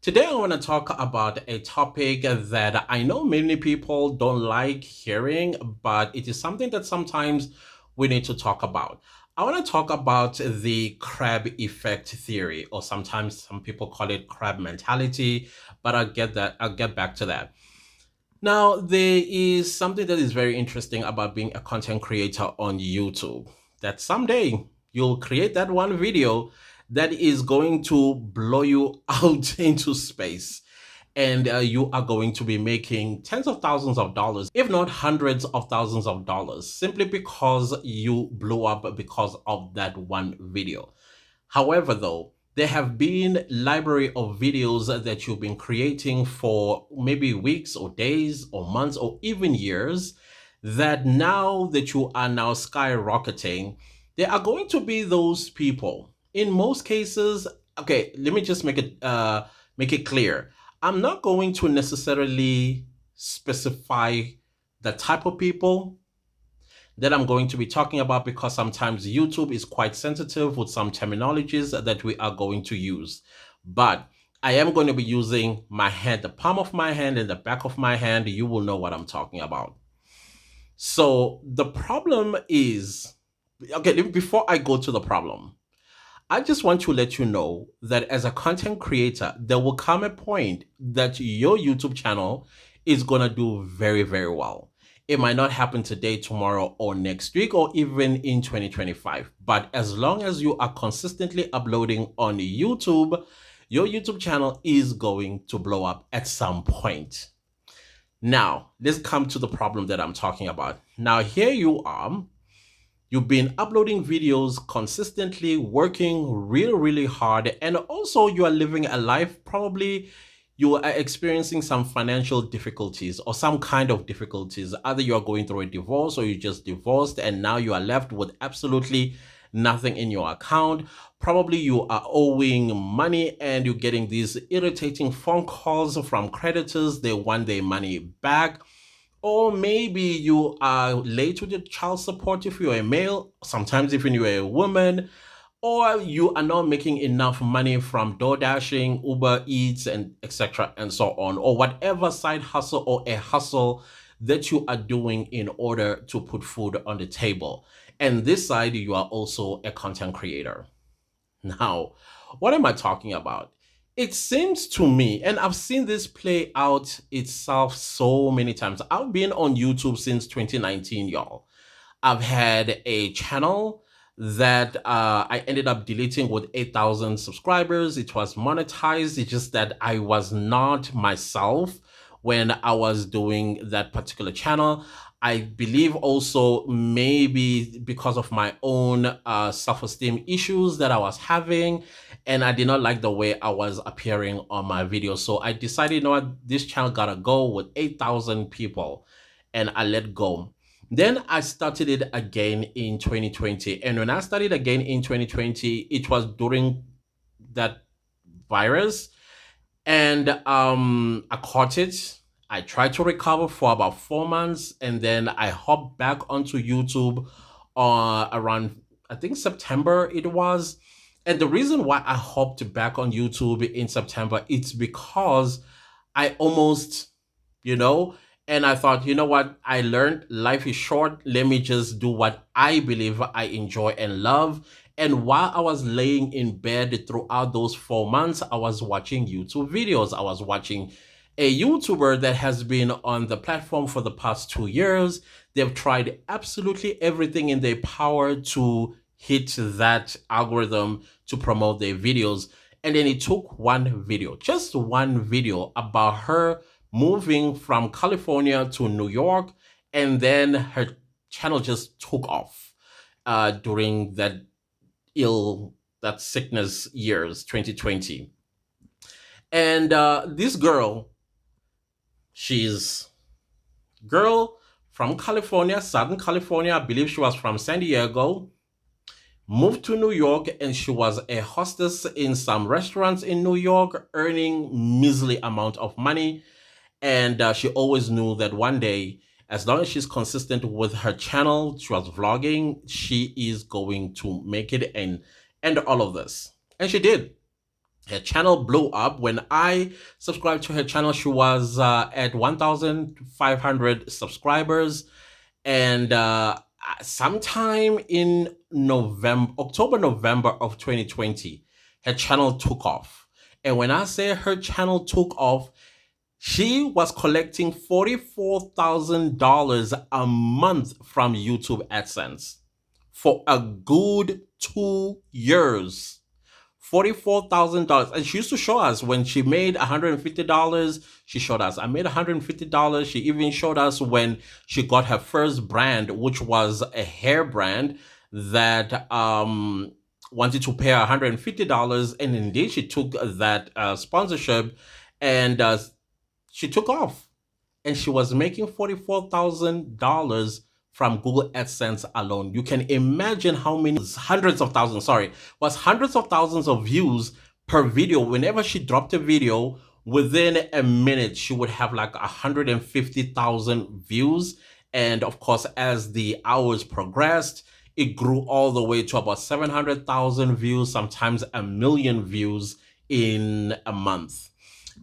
Today, I want to talk about a topic that I know many people don't like hearing, but it is something that sometimes we need to talk about. I want to talk about the crab effect theory, or sometimes some people call it crab mentality, but I'll get back to that. Now, there is something that is very interesting about being a content creator on YouTube. That someday you'll create that one video that is going to blow you out into space. And you are going to be making tens of thousands of dollars, if not hundreds of thousands of dollars, simply because you blew up because of that one video. However, though, there have been library of videos that you've been creating for maybe weeks or days or months or even years that now that you are now skyrocketing, there are going to be those people. In most cases, okay, let me just make it clear. I'm not going to necessarily specify the type of people that I'm going to be talking about because sometimes YouTube is quite sensitive with some terminologies that we are going to use. But I am going to be using my hand, the palm of my hand and the back of my hand. You will know what I'm talking about. So the problem is, okay, before I go to the problem, I just want to let you know that as a content creator, there will come a point that your YouTube channel is going to do very, very well. It might not happen today, tomorrow, or next week, or even in 2025. But as long as you are consistently uploading on YouTube, your YouTube channel is going to blow up at some point. Now, let's come to the problem that I'm talking about. Now, here you are. You've been uploading videos consistently, working really, really hard, and also you are living a life. Probably you are experiencing some financial difficulties or some kind of difficulties. Either you are going through a divorce or you just divorced and now you are left with absolutely nothing in your account. Probably you are owing money and you're getting these irritating phone calls from creditors. They want their money back. Or maybe you are late with your child support if you're a male, sometimes if you're a woman, or you are not making enough money from door dashing, Uber Eats, and etc. and so on, or whatever side hustle or a hustle that you are doing in order to put food on the table. And this side, you are also a content creator. Now, what am I talking about? It seems to me, and I've seen this play out itself so many times. I've been on YouTube since 2019, y'all. I've had a channel that I ended up deleting with 8,000 subscribers. It was monetized. It's just that I was not myself when I was doing that particular channel. I believe also maybe because of my own self-esteem issues that I was having, and I did not like the way I was appearing on my videos. So I decided, you know what, this channel gotta go with 8,000 people, and I let go. Then I started it again in 2020. And when I started again in 2020, it was during that virus. And I caught it. I tried to recover for about 4 months. And then I hopped back onto YouTube around, I think, September it was. And the reason why I hopped back on YouTube in September, it's because I almost, you know, and I thought, you know what? I learned life is short. Let me just do what I believe I enjoy and love. And while I was laying in bed throughout those 4 months, I was watching YouTube videos. I was watching a YouTuber that has been on the platform for the past 2 years. They've tried absolutely everything in their power to hit that algorithm to promote their videos. And then it took one video, just one video about her moving from California to New York, and then her channel just took off during that sickness years, 2020. And this girl, she's girl from California, Southern California. I believe she was from San Diego, moved to New York, and she was a hostess in some restaurants in New York, earning measly amount of money. And she always knew that one day, as long as she's consistent with her channel, she was vlogging, she is going to make it and end all of this. And she did. Her channel blew up. When I subscribed to her channel, she was at 1,500 subscribers. And sometime in October, November of 2020, her channel took off. And when I say her channel took off, she was collecting $44,000 a month from YouTube AdSense for a good 2 years. $44,000. And she used to show us when she made $150. She showed us, I made $150. She even showed us when she got her first brand, which was a hair brand that wanted to pay her $150. And indeed, she took that sponsorship and she took off. And she was making $44,000 from Google AdSense alone. You can imagine how many hundreds of thousands, sorry, was hundreds of thousands of views per video. Whenever she dropped a video, within a minute, she would have like 150,000 views. And of course, as the hours progressed, it grew all the way to about 700,000 views, sometimes 1 million views in a month.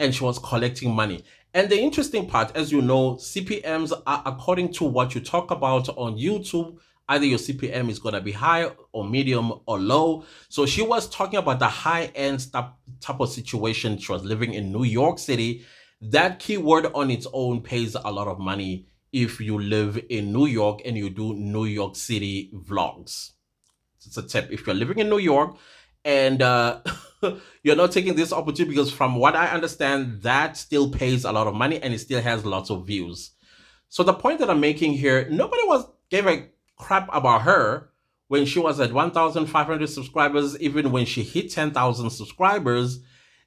And she was collecting money. And the interesting part, as you know, CPMs are according to what you talk about on YouTube. Either your CPM is going to be high or medium or low. So she was talking about the high-end type of situation. She was living in New York City. That keyword on its own pays a lot of money if you live in New York and you do New York City vlogs. It's a tip. If you're living in New York and you're not taking this opportunity, because from what I understand, that still pays a lot of money and it still has lots of views. So the point that I'm making here, nobody gave a crap about her when she was at 1,500 subscribers, even when she hit 10,000 subscribers.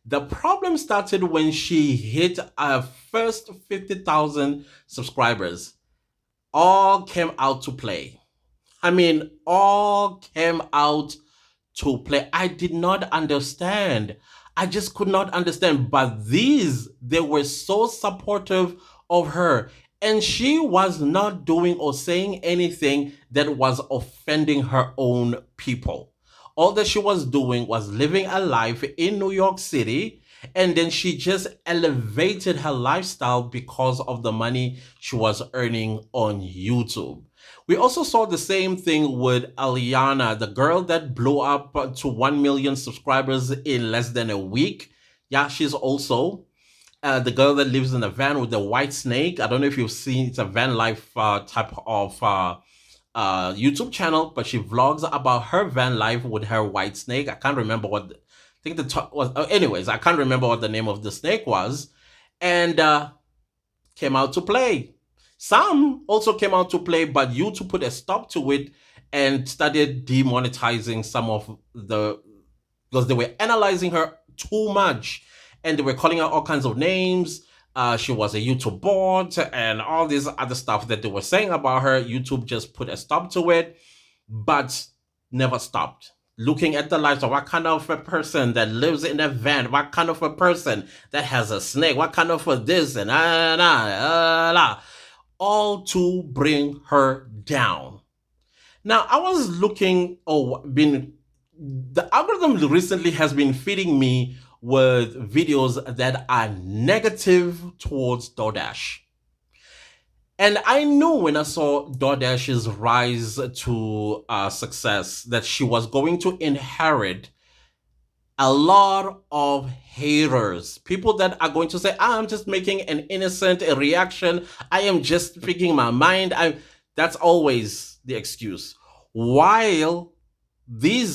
The problem started when she hit her first 50,000 subscribers. All came out to play. I mean, all came out to play. I did not understand. I just could not understand. But they were so supportive of her. And she was not doing or saying anything that was offending her own people. All that she was doing was living a life in New York City. And then she just elevated her lifestyle because of the money she was earning on YouTube. We also saw the same thing with Aliana, the girl that blew up to 1 million subscribers in less than a week. Yeah, she's also the girl that lives in a van with the white snake. I don't know if you've seen, it's a van life type of YouTube channel, but she vlogs about her van life with her white snake. I can't remember what, I think the top was, anyways, I can't remember what the name of the snake was. And came out to play. Some also came out to play, but YouTube put a stop to it and started demonetizing some of because they were analyzing her too much and they were calling her all kinds of names. She was a YouTube bot and all this other stuff that they were saying about her. YouTube just put a stop to it, but never stopped. Looking at the lives of what kind of a person that lives in a van, what kind of a person that has a snake, what kind of a this and all to bring her down. Now, I was looking, the algorithm recently has been feeding me with videos that are negative towards DoorDash. And I knew when I saw DoorDash's rise to success that she was going to inherit a lot of haters, people that are going to say, I'm just making an innocent reaction. I am just speaking my mind. That's always the excuse. While they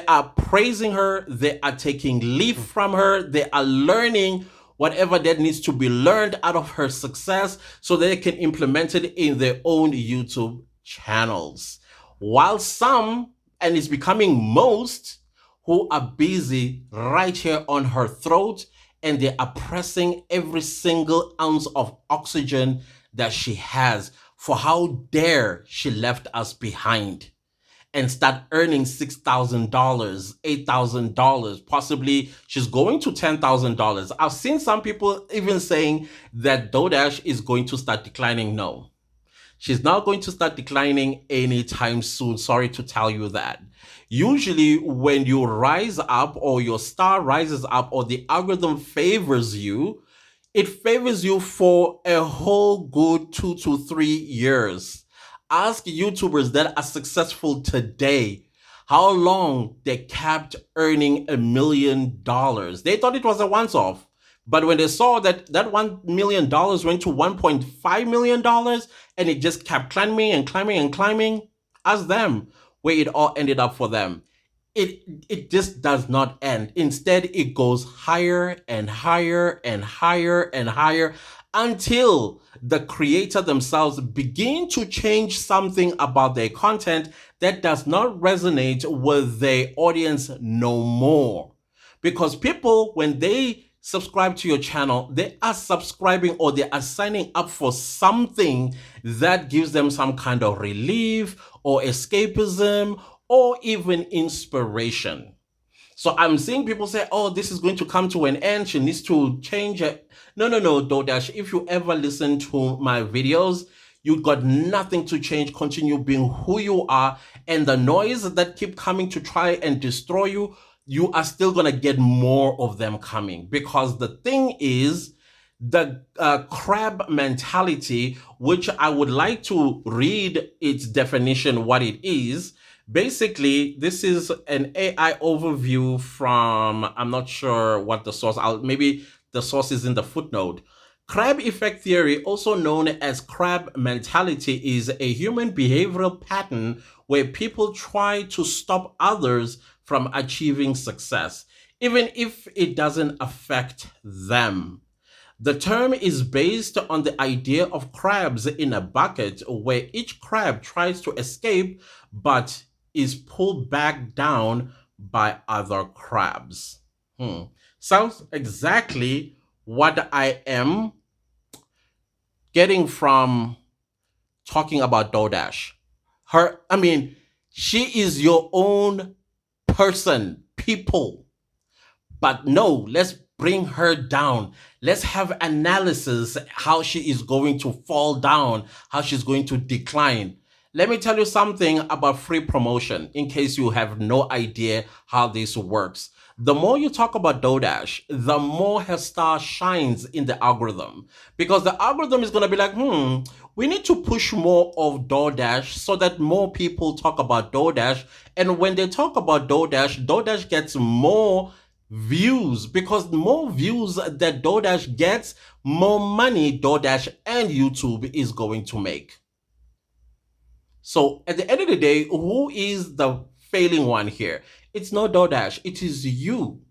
are praising her, they are taking leave from her, they are learning whatever that needs to be learned out of her success so they can implement it in their own YouTube channels. While some, and it's becoming most, who are busy right here on her throat and they are pressing every single ounce of oxygen that she has for how dare she left us behind and start earning $6,000, $8,000, possibly she's going to $10,000. I've seen some people even saying that DoorDash is going to start declining. No, she's not going to start declining anytime soon. Sorry to tell you that. Usually, when you rise up or your star rises up or the algorithm favors you, it favors you for a whole good 2 to 3 years. Ask YouTubers that are successful today how long they kept earning $1 million. They thought it was a once off. But when they saw that that $1 million went to $1.5 million and it just kept climbing and climbing and climbing, ask them where it all ended up for them. It just does not end. Instead, it goes higher and higher and higher and higher until the creator themselves begin to change something about their content that does not resonate with their audience no more. Because people, when they subscribe to your channel, they are subscribing or they are signing up for something that gives them some kind of relief or escapism or even inspiration. So I'm seeing people say, oh, this is going to come to an end. She needs to change it. No, no, no, DoorDash. If you ever listen to my videos, you got nothing to change. Continue being who you are. And the noise that keep coming to try and destroy you, you are still going to get more of them coming. Because the thing is, the crab mentality, which I would like to read its definition, what it is. Basically, this is an AI overview from, I'm not sure what the source, maybe the source is in the footnote. Crab effect theory, also known as crab mentality, is a human behavioral pattern where people try to stop others from achieving success, even if it doesn't affect them. The term is based on the idea of crabs in a bucket where each crab tries to escape but is pulled back down by other crabs. Sounds exactly what I am getting from talking about DoorDash. She is your own person, people. But no, let's bring her down. Let's have analysis how she is going to fall down, how she's going to decline. Let me tell you something about free promotion in case you have no idea how this works. The more you talk about DoorDash, the more her star shines in the algorithm. Because the algorithm is going to be like, we need to push more of DoorDash so that more people talk about DoorDash. And when they talk about DoorDash, DoorDash gets more views, because more views that DoorDash gets, more money DoorDash and YouTube is going to make. So at the end of the day, who is the failing one here? It's not DoorDash, it is you.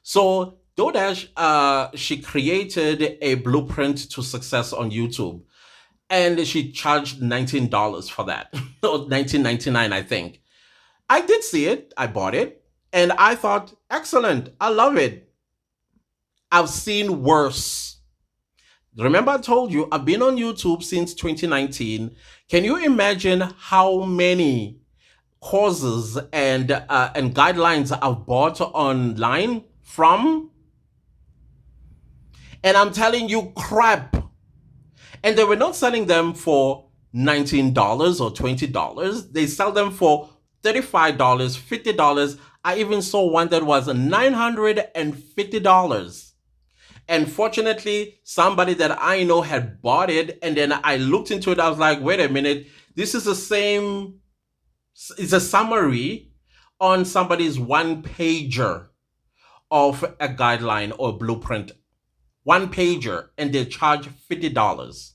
So DoorDash, she created a blueprint to success on YouTube, and she charged $19 for that, or $19.99, I think. I did see it, I bought it, and I thought, excellent, I love it. I've seen worse. Remember, I told you I've been on YouTube since 2019. Can you imagine how many courses and guidelines I've bought online from? And I'm telling you, crap. And they were not selling them for $19 or $20. They sell them for $35, $50. I even saw one that was $950. And fortunately, somebody that I know had bought it. And then I looked into it. I was like, wait a minute. This is the same. It's a summary on somebody's one pager of a guideline or blueprint. One pager. And they charge $50.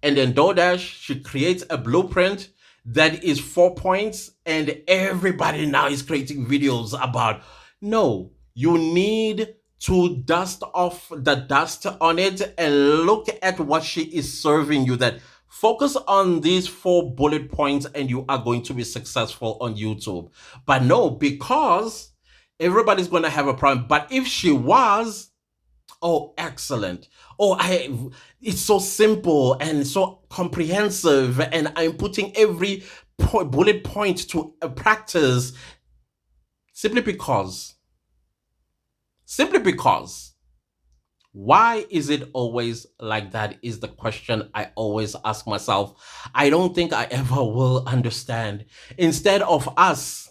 And then DoorDash, she creates a blueprint that is 4 points. And everybody now is creating videos about, no, you need to dust off the dust on it and look at what she is serving you. That focus on these 4 bullet points and you are going to be successful on YouTube. But no, because everybody's going to have a problem. But if she was, oh, excellent. Oh, it's so simple and so comprehensive, and I'm putting every bullet point to practice simply because. Why is it always like that is the question I always ask myself. I don't think I ever will understand. Instead of us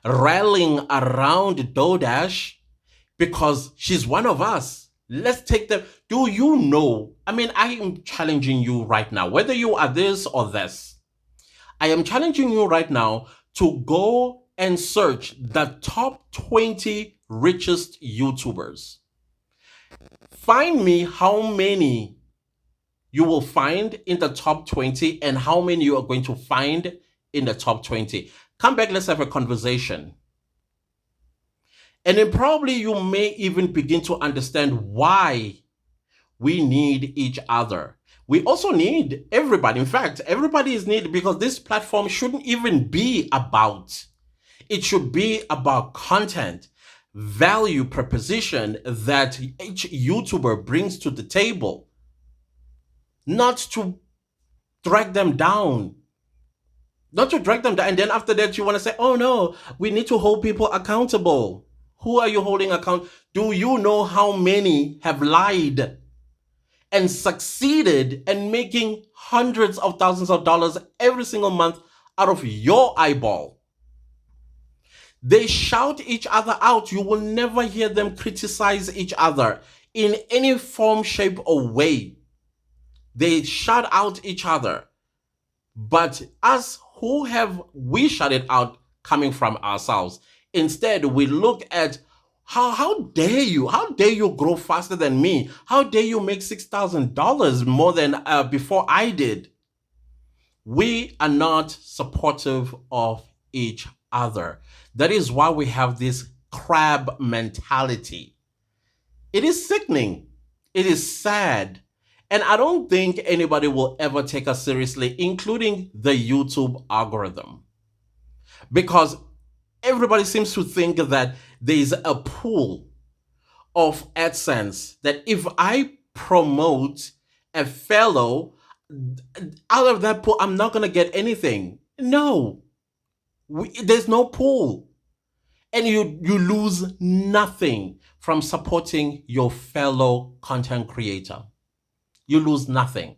rallying around DoorDash because she's one of us. Let's take them. Do you know? I mean, I am challenging you right now, whether you are this or this. I am challenging you right now to go and search the top 20 richest YouTubers. Find me how many you will find in the top 20 and how many you are going to find in the top 20. Come back, let's have a conversation. And then probably you may even begin to understand why we need each other. We also need everybody. In fact, everybody is needed because this platform shouldn't even be about. It should be about content, value proposition that each YouTuber brings to the table, not to drag them down. Not to drag them down. And then after that, you want to say, oh no, we need to hold people accountable. Who are you holding account? Do you know how many have lied and succeeded in making hundreds of thousands of dollars every single month out of your eyeball? They shout each other out. You will never hear them criticize each other in any form, shape, or way. They shout out each other. But us, who have we shut it out coming from ourselves? Instead, we look at how dare you? How dare you grow faster than me? How dare you make $6,000 more than before I did? We are not supportive of each other. That is why we have this crab mentality. It is sickening. It is sad. And I don't think anybody will ever take us seriously, including the YouTube algorithm. Because everybody seems to think that there's a pool of AdSense that if I promote a fellow, out of that pool, I'm not going to get anything. No, there's no pool. And you lose nothing from supporting your fellow content creator. You lose nothing.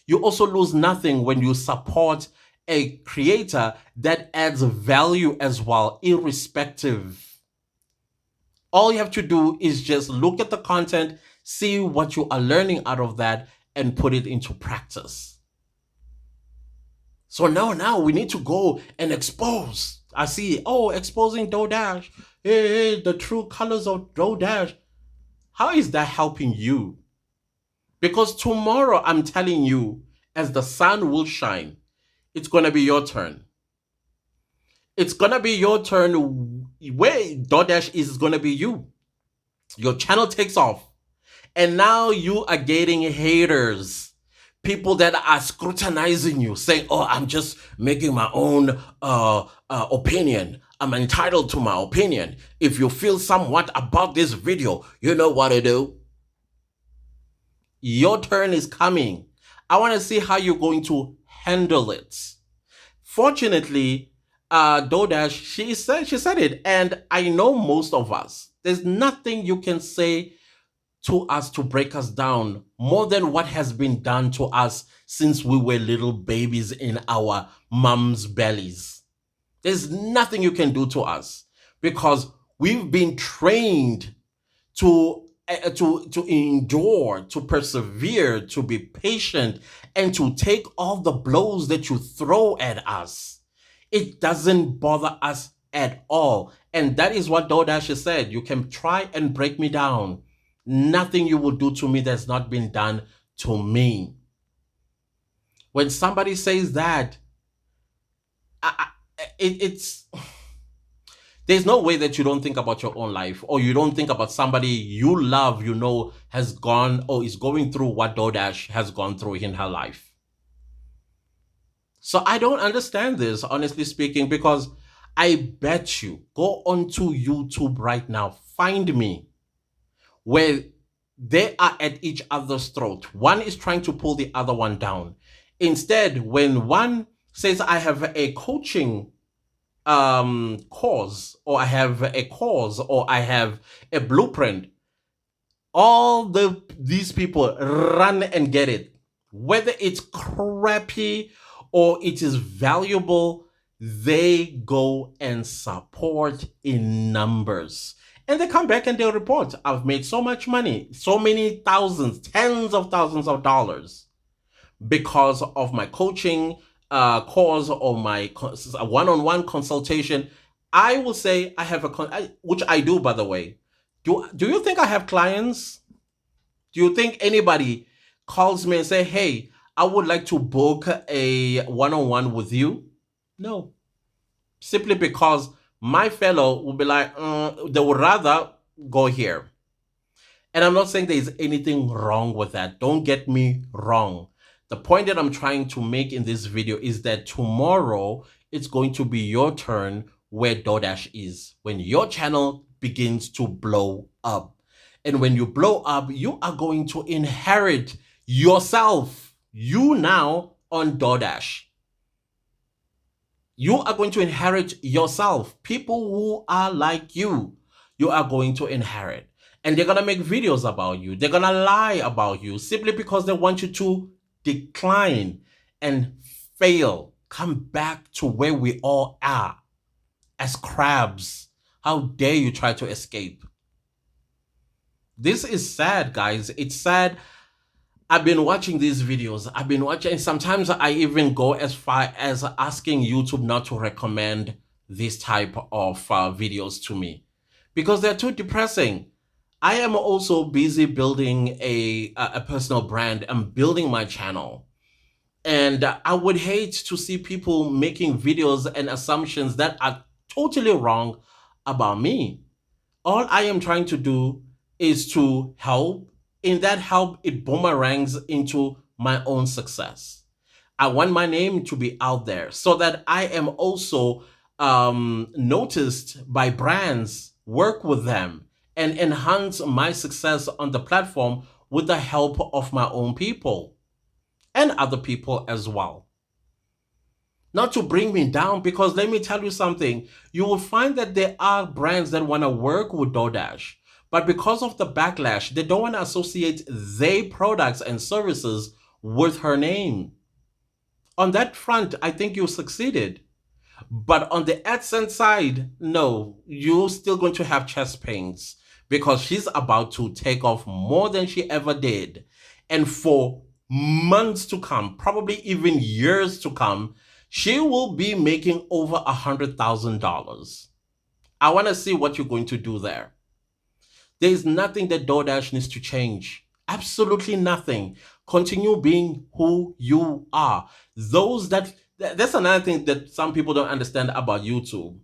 You also lose nothing when you support a creator that adds value as well, irrespective. All you have to do is just look at the content, see what you are learning out of that, and put it into practice. So now we need to go and expose. I see, exposing DoorDash. Hey, the true colors of DoorDash. How is that helping you? Because tomorrow, I'm telling you, as the sun will shine, it's going to be your turn. It's going to be your turn. Where DoorDash is going to be you. Your channel takes off. And now you are getting haters. People that are scrutinizing you, saying, I'm just making my own opinion. I'm entitled to my opinion. If you feel somewhat about this video, you know what to do. Your turn is coming. I want to see how you're going to handle it. Fortunately, DoorDash, she said it, and I know most of us. There's nothing you can say to us to break us down more than what has been done to us since we were little babies in our mom's bellies. There's nothing you can do to us because we've been trained to endure, to persevere, to be patient, and to take all the blows that you throw at us. It doesn't bother us at all. And that is what DoorDash said. You can try and break me down. Nothing you will do to me that's not been done to me. When somebody says that, it's there's no way that you don't think about your own life, or you don't think about somebody you love, has gone or is going through what DoorDash has gone through in her life. So I don't understand this, honestly speaking, because I bet you, go onto YouTube right now, find me, where they are at each other's throat. One is trying to pull the other one down. Instead, when one says, I have a coaching cause, or I have a cause, or I have a blueprint, all these people run and get it. Whether it's crappy or it is valuable, they go and support in numbers. And they come back and they report, I've made so much money, so many thousands, tens of thousands of dollars because of my coaching course or my one-on-one consultation. I will say I have which I do, by the way. Do you think I have clients? Do you think anybody calls me and say, "Hey, I would like to book a one-on-one with you"? No, simply because my fellow will be like, they would rather go here. And I'm not saying there's anything wrong with that. Don't get me wrong. The point that I'm trying to make in this video is that tomorrow it's going to be your turn where DoorDash is. When your channel begins to blow up. And when you blow up, you are going to inherit yourself. You now on DoorDash. You are going to inherit yourself. People who are like you are going to inherit. And they're going to make videos about you. They're going to lie about you simply because they want you to decline and fail. Come back to where we all are as crabs. How dare you try to escape? This is sad, guys. It's sad. I've been watching these videos. I've been watching. Sometimes I even go as far as asking YouTube not to recommend this type of videos to me because they're too depressing. I am also busy building a personal brand. I'm building my channel. And I would hate to see people making videos and assumptions that are totally wrong about me. All I am trying to do is to help. In that help, it boomerangs into my own success. I want my name to be out there so that I am also noticed by brands, work with them, and enhance my success on the platform with the help of my own people and other people as well. Not to bring me down, because let me tell you something. You will find that there are brands that want to work with DoorDash, but because of the backlash, they don't want to associate their products and services with her name. On that front, I think you succeeded. But on the AdSense side, no, you're still going to have chest pains because she's about to take off more than she ever did. And for months to come, probably even years to come, she will be making over $100,000. I want to see what you're going to do there. There is nothing that DoorDash needs to change. Absolutely nothing. Continue being who you are. That's another thing that some people don't understand about YouTube.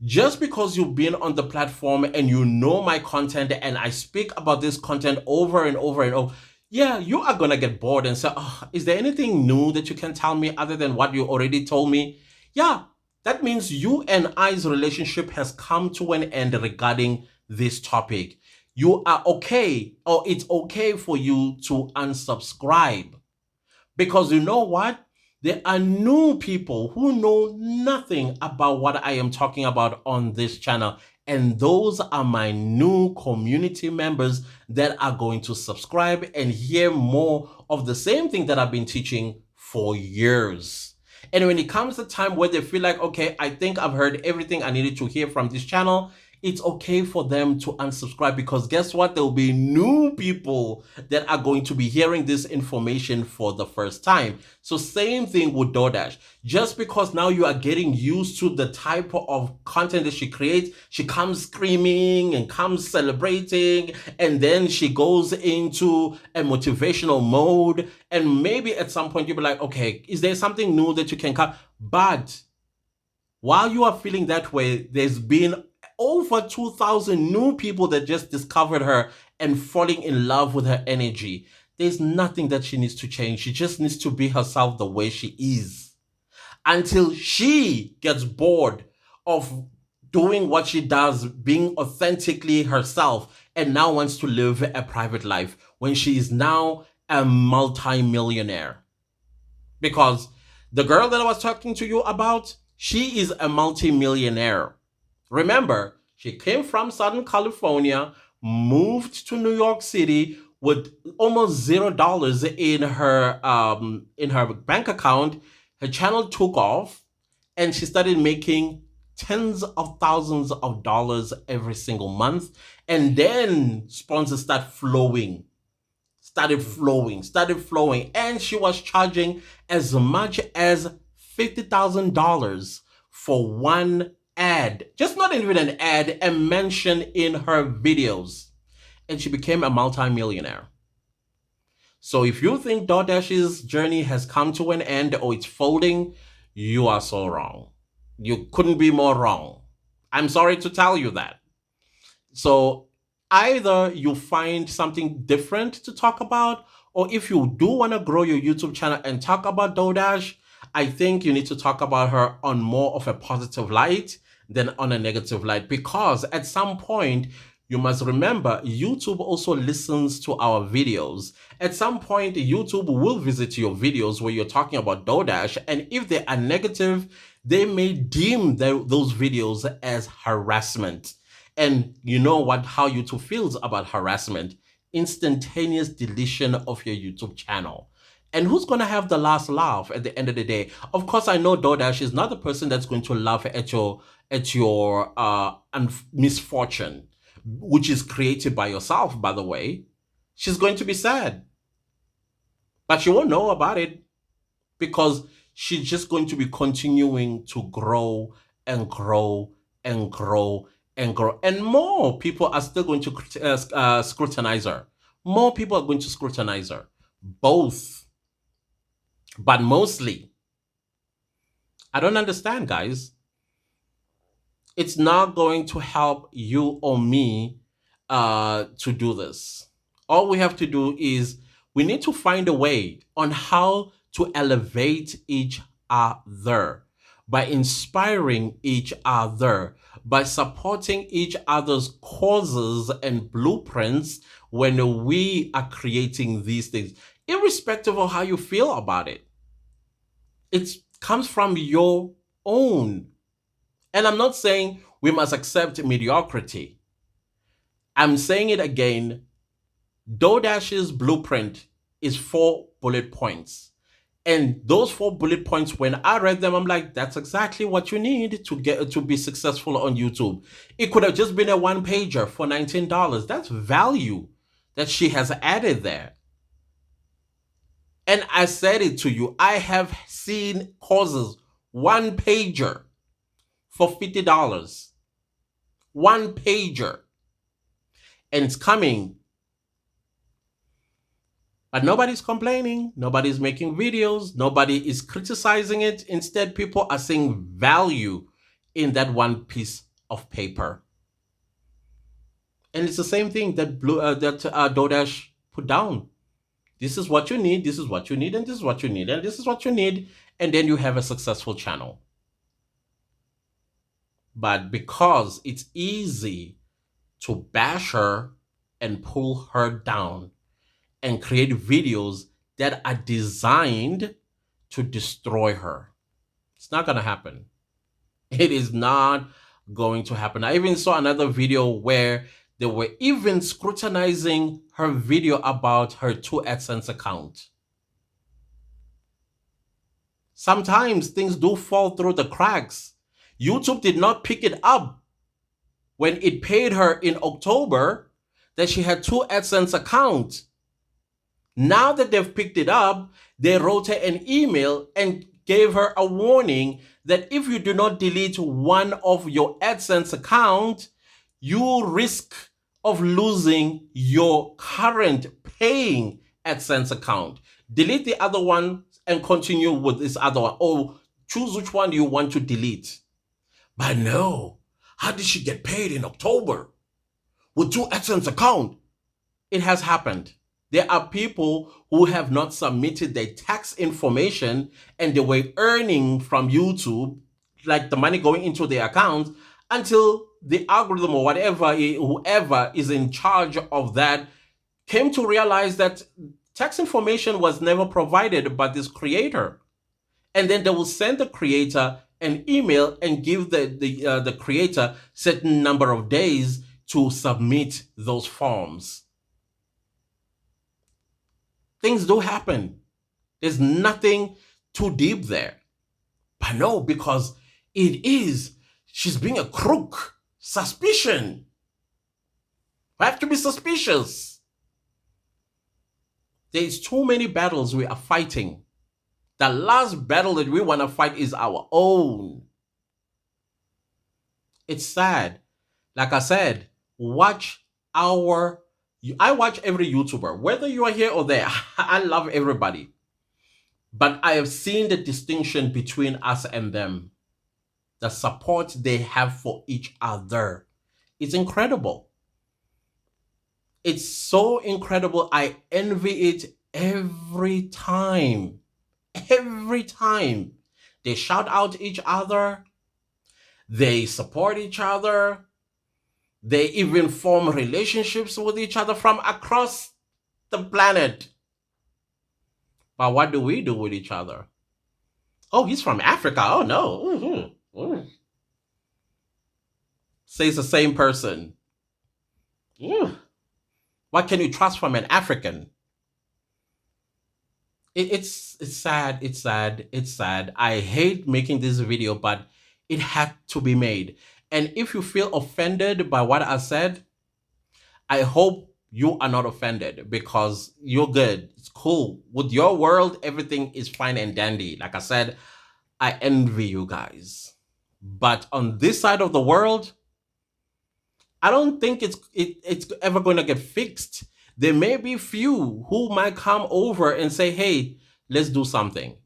Just because you've been on the platform and you know my content and I speak about this content over and over and over, yeah, you are going to get bored and say, oh, is there anything new that you can tell me other than what you already told me? Yeah, that means you and I's relationship has come to an end regarding this topic. You are okay, or it's okay for you to unsubscribe. Because you know what? There are new people who know nothing about what I am talking about on this channel. And those are my new community members that are going to subscribe and hear more of the same thing that I've been teaching for years. And when it comes to time where they feel like, okay, I think I've heard everything I needed to hear from this channel, it's okay for them to unsubscribe, because guess what? There will be new people that are going to be hearing this information for the first time. So same thing with DoorDash. Just because now you are getting used to the type of content that she creates, she comes screaming and comes celebrating, and then she goes into a motivational mode. And maybe at some point you'll be like, okay, is there something new that you can come? But while you are feeling that way, there's been over 2,000 new people that just discovered her and falling in love with her energy. There's nothing that she needs to change. She just needs to be herself the way she is. Until she gets bored of doing what she does, being authentically herself, and now wants to live a private life when she is now a multi-millionaire. Because the girl that I was talking to you about, she is a multi-millionaire. Remember, she came from Southern California, moved to New York City with almost $0 in her bank account. Her channel took off, and she started making tens of thousands of dollars every single month. And then sponsors started flowing, and she was charging as much as $50,000 for one ad. Just not even an ad, a mention in her videos. And she became a multimillionaire. So if you think DoorDash's journey has come to an end or it's folding, you are so wrong. You couldn't be more wrong. I'm sorry to tell you that. So either you find something different to talk about, or if you do want to grow your YouTube channel and talk about DoorDash, I think you need to talk about her on more of a positive light than on a negative light, because at some point, you must remember YouTube also listens to our videos. At some point, YouTube will visit your videos where you're talking about DoorDash, and if they are negative, they may deem those videos as harassment. And you know what, how YouTube feels about harassment: instantaneous deletion of your YouTube channel. And who's going to have the last laugh at the end of the day? Of course, I know DoorDash is not the person that's going to laugh at your misfortune, which is created by yourself, by the way. She's going to be sad, but she won't know about it, because she's just going to be continuing to grow and grow and grow and grow. And more people are still going to scrutinize her. More people are going to scrutinize her. Both. But mostly. I don't understand, guys. It's not going to help you or me to do this. All we have to do is we need to find a way on how to elevate each other by inspiring each other, by supporting each other's causes and blueprints when we are creating these things, irrespective of how you feel about it. It comes from your own. And I'm not saying we must accept mediocrity. I'm saying it again. DoorDash's blueprint is 4 bullet points. And those 4 bullet points, when I read them, I'm like, that's exactly what you need to be successful on YouTube. It could have just been a one-pager for $19. That's value that she has added there. And I said it to you, I have seen courses, one-pager for $50. One-pager. And it's coming. But nobody's complaining. Nobody's making videos. Nobody is criticizing it. Instead, people are seeing value in that one piece of paper. And it's the same thing that DoorDash put down. This is what you need. This is what you need. And this is what you need. And this is what you need. And then you have a successful channel. But because it's easy to bash her and pull her down and create videos that are designed to destroy her, it's not going to happen. It is not going to happen. I even saw another video where they were even scrutinizing her video about her 2AdSense account. Sometimes things do fall through the cracks. YouTube did not pick it up when it paid her in October that she had 2AdSense account. Now that they've picked it up, they wrote her an email and gave her a warning that if you do not delete one of your AdSense account, you risk of losing your current paying AdSense account. Delete the other one and continue with this other one, or choose which one you want to delete. But no, how did she get paid in October with 2 AdSense account? It has happened. There are people who have not submitted their tax information and they were earning from YouTube, like the money going into their account, until the algorithm or whoever is in charge of that came to realize that tax information was never provided by this creator. And then they will send the creator an email and give the creator certain number of days to submit those forms. Things do happen. There's nothing too deep there. But no, because It is. She's being a crook. Suspicion. We have to be suspicious. There's too many battles we are fighting. The last battle that we want to fight is our own. It's sad. Like I said, watch our. I watch every YouTuber, whether you are here or there. I love everybody. But I have seen the distinction between us and them. The support they have for each other. It's incredible. It's so incredible. I envy it every time. Every time. They shout out each other. They support each other. They even form relationships with each other from across the planet. But what do we do with each other? Oh, he's from Africa. Oh, no. Mm-hmm. Mm. Says the same person. Mm. What can you trust from an African? It's sad. It's sad. It's sad. I hate making this video, but it had to be made. And if you feel offended by what I said, I hope you are not offended because you're good. It's cool. With your world, everything is fine and dandy. Like I said, I envy you guys. But on this side of the world, I don't think it's ever going to get fixed. There may be few who might come over and say, hey, let's do something.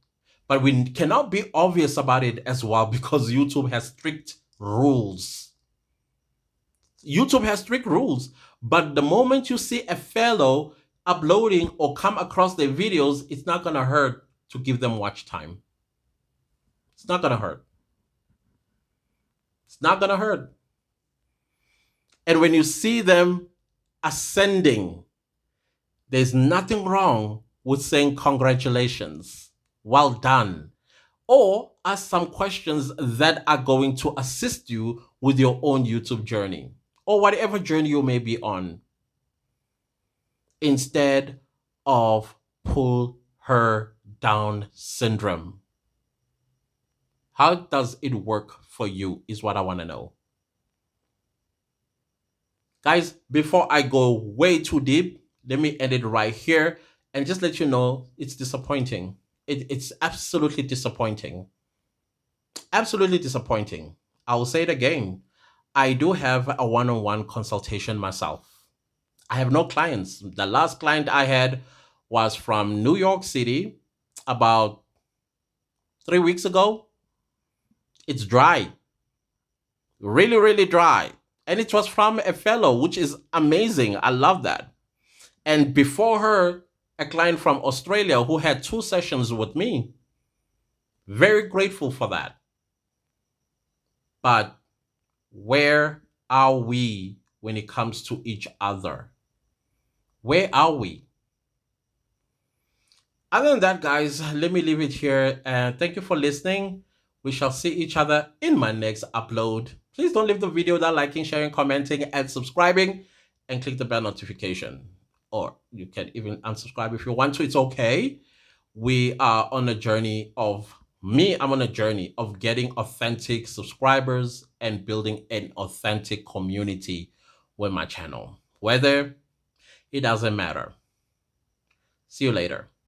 But we cannot be obvious about it as well because YouTube has strict rules. YouTube has strict rules. But the moment you see a fellow uploading or come across their videos, it's not going to hurt to give them watch time. It's not going to hurt. It's not going to hurt. And when you see them ascending, there's nothing wrong with saying congratulations, well done, or ask some questions that are going to assist you with your own YouTube journey or whatever journey you may be on, instead of pull her down syndrome. How does it work for you is what I want to know. Guys, before I go way too deep, let me end it right here and just let you know it's disappointing. It's absolutely disappointing. Absolutely disappointing. I will say it again. I do have a one-on-one consultation myself. I have no clients. The last client I had was from New York City about 3 weeks ago. It's dry. Really, really dry. And it was from a fellow, which is amazing. I love that. And before her, a client from Australia who had 2 sessions with me. Very grateful for that. But where are we when it comes to each other? Where are we? Other than that, guys, let me leave it here. And thank you for listening. We shall see each other in my next upload. Please don't leave the video without liking, sharing, commenting, and subscribing. And click the bell notification. Or you can even unsubscribe if you want to. It's okay. We are on a journey of I'm on a journey of getting authentic subscribers and building an authentic community with my channel. Whether it doesn't matter. See you later.